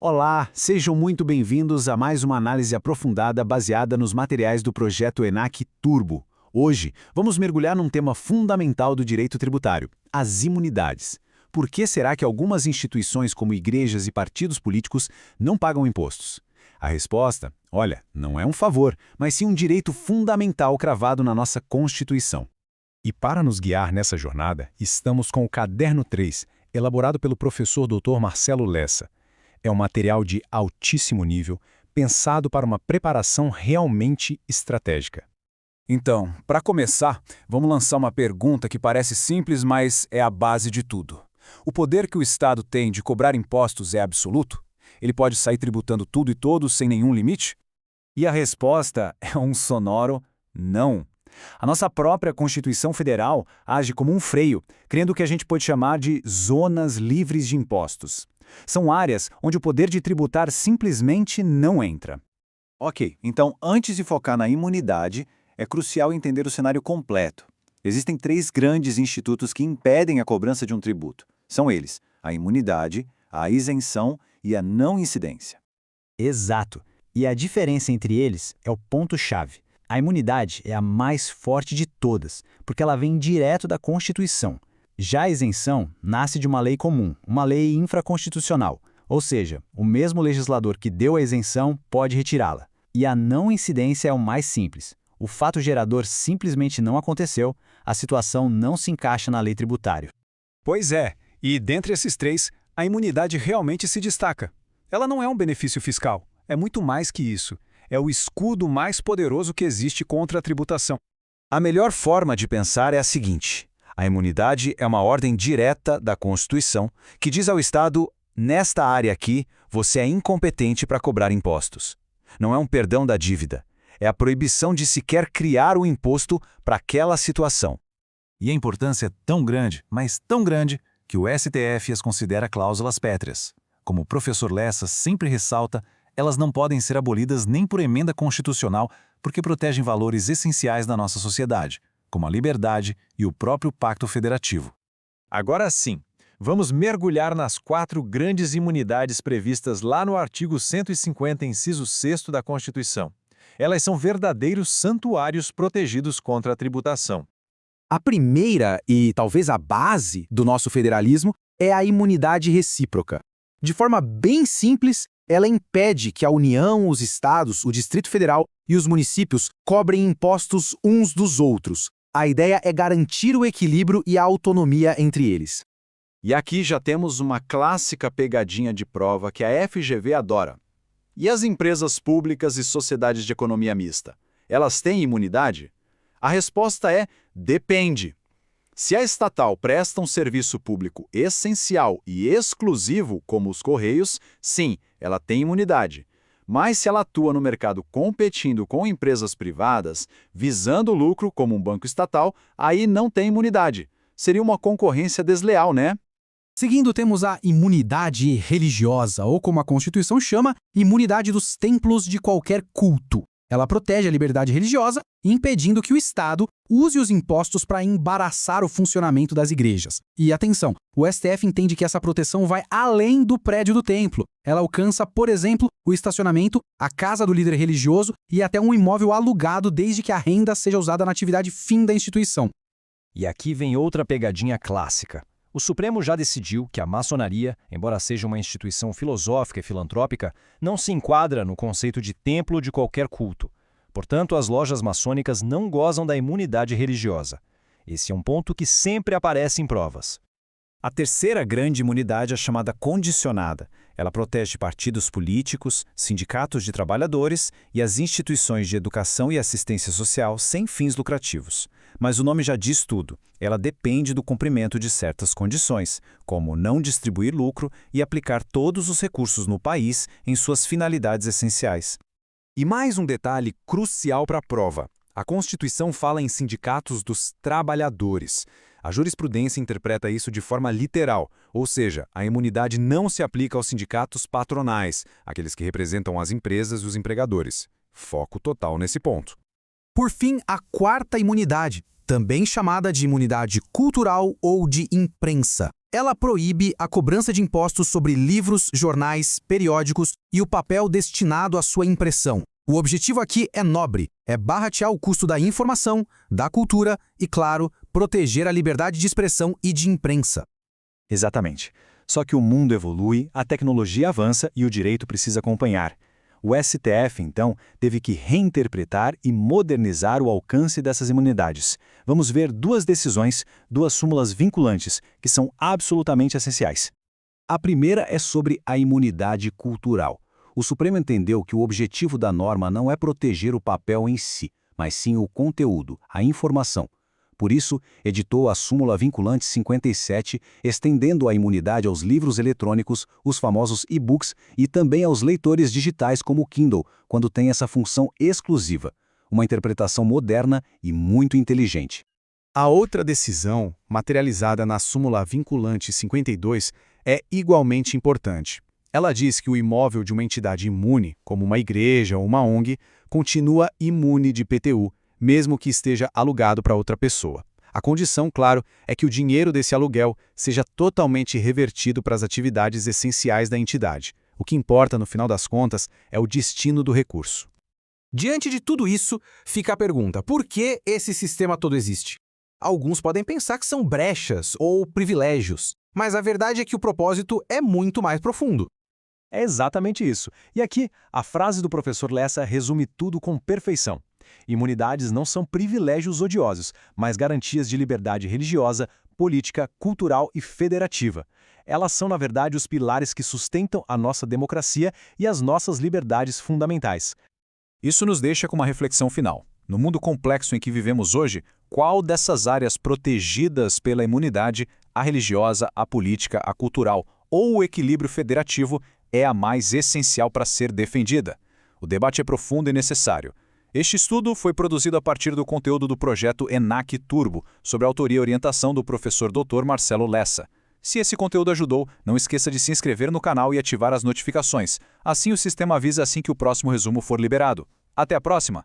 Olá, sejam muito bem-vindos a mais uma análise aprofundada baseada nos materiais do projeto ENAC Turbo. Hoje, vamos mergulhar num tema fundamental do direito tributário, as imunidades. Por que será que algumas instituições como igrejas e partidos políticos não pagam impostos? A resposta, olha, não é um favor, mas sim um direito fundamental cravado na nossa Constituição. E para nos guiar nessa jornada, estamos com o Caderno 3, elaborado pelo professor Dr. Marcelo Lessa. É um material de altíssimo nível, pensado para uma preparação realmente estratégica. Então, para começar, vamos lançar uma pergunta que parece simples, mas é a base de tudo. O poder que o Estado tem de cobrar impostos é absoluto? Ele pode sair tributando tudo e todos sem nenhum limite? E a resposta é um sonoro não. A nossa própria Constituição Federal age como um freio, criando o que a gente pode chamar de zonas livres de impostos. São áreas onde o poder de tributar simplesmente não entra. Ok, então antes de focar na imunidade, é crucial entender o cenário completo. Existem três grandes institutos que impedem a cobrança de um tributo. São eles: a imunidade, a isenção e a não incidência. Exato. E a diferença entre eles é o ponto-chave. A imunidade é a mais forte de todas, porque ela vem direto da Constituição. Já a isenção nasce de uma lei comum, uma lei infraconstitucional, ou seja, o mesmo legislador que deu a isenção pode retirá-la. E a não incidência é o mais simples. O fato gerador simplesmente não aconteceu, a situação não se encaixa na lei tributária. Pois é, e dentre esses três, a imunidade realmente se destaca. Ela não é um benefício fiscal, é muito mais que isso. É o escudo mais poderoso que existe contra a tributação. A melhor forma de pensar é a seguinte: a imunidade é uma ordem direta da Constituição que diz ao Estado, nesta área aqui, você é incompetente para cobrar impostos. Não é um perdão da dívida, é a proibição de sequer criar o imposto para aquela situação. E a importância é tão grande, mas tão grande, que o STF as considera cláusulas pétreas. Como o professor Lessa sempre ressalta, elas não podem ser abolidas nem por emenda constitucional porque protegem valores essenciais da nossa sociedade, como a liberdade e o próprio Pacto Federativo. Agora sim, vamos mergulhar nas 4 grandes imunidades previstas lá no artigo 150, inciso 6º da Constituição. Elas são verdadeiros santuários protegidos contra a tributação. A primeira, e talvez a base do nosso federalismo, é a imunidade recíproca. De forma bem simples, ela impede que a União, os estados, o Distrito Federal e os municípios cobrem impostos uns dos outros. A ideia é garantir o equilíbrio e a autonomia entre eles. E aqui já temos uma clássica pegadinha de prova que a FGV adora. E as empresas públicas e sociedades de economia mista? Elas têm imunidade? A resposta é: depende. Se a estatal presta um serviço público essencial e exclusivo, como os Correios, sim, ela tem imunidade. Mas se ela atua no mercado competindo com empresas privadas, visando lucro como um banco estatal, aí não tem imunidade. Seria uma concorrência desleal, né? Seguindo, temos a imunidade religiosa, ou como a Constituição chama, imunidade dos templos de qualquer culto. Ela protege a liberdade religiosa, impedindo que o Estado use os impostos para embaraçar o funcionamento das igrejas. E atenção, o STF entende que essa proteção vai além do prédio do templo. Ela alcança, por exemplo, o estacionamento, a casa do líder religioso e até um imóvel alugado desde que a renda seja usada na atividade fim da instituição. E aqui vem outra pegadinha clássica. O Supremo já decidiu que a maçonaria, embora seja uma instituição filosófica e filantrópica, não se enquadra no conceito de templo de qualquer culto. Portanto, as lojas maçônicas não gozam da imunidade religiosa. Esse é um ponto que sempre aparece em provas. A terceira grande imunidade é chamada condicionada. Ela protege partidos políticos, sindicatos de trabalhadores e as instituições de educação e assistência social sem fins lucrativos. Mas o nome já diz tudo. Ela depende do cumprimento de certas condições, como não distribuir lucro e aplicar todos os recursos no país em suas finalidades essenciais. E mais um detalhe crucial para a prova. A Constituição fala em sindicatos dos trabalhadores. A jurisprudência interpreta isso de forma literal, ou seja, a imunidade não se aplica aos sindicatos patronais, aqueles que representam as empresas e os empregadores. Foco total nesse ponto. Por fim, a quarta imunidade, também chamada de imunidade cultural ou de imprensa. Ela proíbe a cobrança de impostos sobre livros, jornais, periódicos e o papel destinado à sua impressão. O objetivo aqui é nobre, é baratear o custo da informação, da cultura e, claro, proteger a liberdade de expressão e de imprensa. Exatamente. Só que o mundo evolui, a tecnologia avança e o direito precisa acompanhar. O STF, então, teve que reinterpretar e modernizar o alcance dessas imunidades. Vamos ver duas decisões, duas súmulas vinculantes, que são absolutamente essenciais. A primeira é sobre a imunidade cultural. O Supremo entendeu que o objetivo da norma não é proteger o papel em si, mas sim o conteúdo, a informação. Por isso, editou a súmula vinculante 57, estendendo a imunidade aos livros eletrônicos, os famosos e-books, e também aos leitores digitais como o Kindle, quando tem essa função exclusiva. Uma interpretação moderna e muito inteligente. A outra decisão, materializada na súmula vinculante 52, é igualmente importante. Ela diz que o imóvel de uma entidade imune, como uma igreja ou uma ONG, continua imune de IPTU, mesmo que esteja alugado para outra pessoa. A condição, claro, é que o dinheiro desse aluguel seja totalmente revertido para as atividades essenciais da entidade. O que importa, no final das contas, é o destino do recurso. Diante de tudo isso, fica a pergunta: por que esse sistema todo existe? Alguns podem pensar que são brechas ou privilégios, mas a verdade é que o propósito é muito mais profundo. É exatamente isso. E aqui, a frase do professor Lessa resume tudo com perfeição. Imunidades não são privilégios odiosos, mas garantias de liberdade religiosa, política, cultural e federativa. Elas são, na verdade, os pilares que sustentam a nossa democracia e as nossas liberdades fundamentais. Isso nos deixa com uma reflexão final. No mundo complexo em que vivemos hoje, qual dessas áreas protegidas pela imunidade, a religiosa, a política, a cultural ou o equilíbrio federativo, é a mais essencial para ser defendida? O debate é profundo e necessário. Este estudo foi produzido a partir do conteúdo do projeto ENAC Turbo, sob a autoria e orientação do professor Dr. Marcelo Lessa. Se esse conteúdo ajudou, não esqueça de se inscrever no canal e ativar as notificações. Assim o sistema avisa assim que o próximo resumo for liberado. Até a próxima!